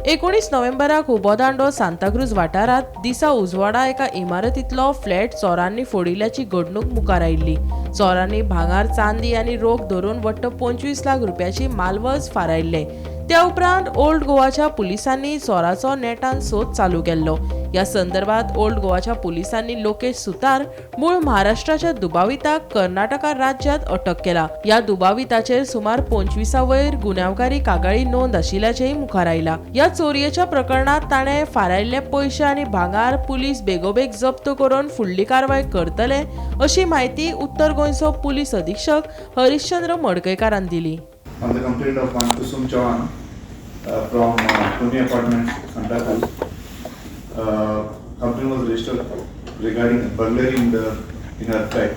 19 नोव्हेंबराक हुबोदांडो सांताक्रूज वाठारात दिसा उजवाडा एका इमारतीतलो फ्लॅट चोरांनी फोडिल्ल्याची घडणूक मुखार आयिल्ली। चोरांनी भांगार, चांदी आनी रोख धरून वट्ट 25 लाख रुपयाची मालवज फारायल्ले। त्या उपरांत ओल्ड गोवाच्या पुलिसांनी चोराचो नेटान सोद चालू केल्लो। या संदर्भात ओल्ड गोवाच्या पुलिसांनी लोकेश सुतार मूळ महाराष्ट्राच्या दुबाविताक कर्नाटका राज्यात अटक केला। या दुबाविताचेर सुमार 25 वयर गुन्यांवकारी कागाळी नोंद आशिल्ल्याचेय मुखार आयला। या चोरयेच्या प्रकरणात ताणे फारायल्ले पैसे आनी भांगार पुलीस बेगोबेग जप्त करून फुडली कारवाय करतले अशी माहिती उत्तर गोंयचो पुलीस अधीक्षक हरिश्चंद्र मडकयकारान दिली। On the complaint of one Kusum Chauhan from Pune apartment, Santa Cruz, complaint was registered regarding burglary in her flat.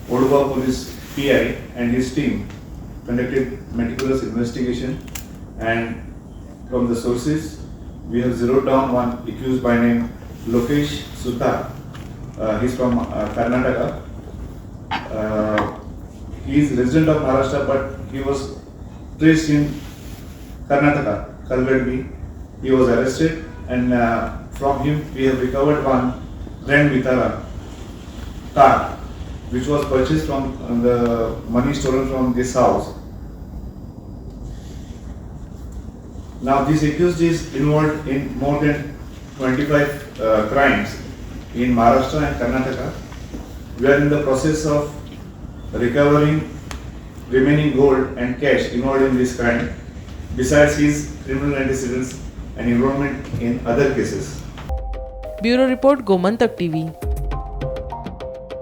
Odua Police PI and his team conducted meticulous investigation, and from the sources we have zeroed down one accused by name Lokesh Sutar. He's from Karnataka. He is resident of Maharashtra, but he was traced in Karnataka, Burglary. He was arrested, and from him we have recovered one Grand Vitara car, which was purchased from the money stolen from this house. Now, this accused is involved in more than 25 crimes in Maharashtra and Karnataka. We are in the process of recovering remaining gold and cash involved in this crime, besides his criminal antecedents and involvement in other cases. Bureau Report, Gomantak TV.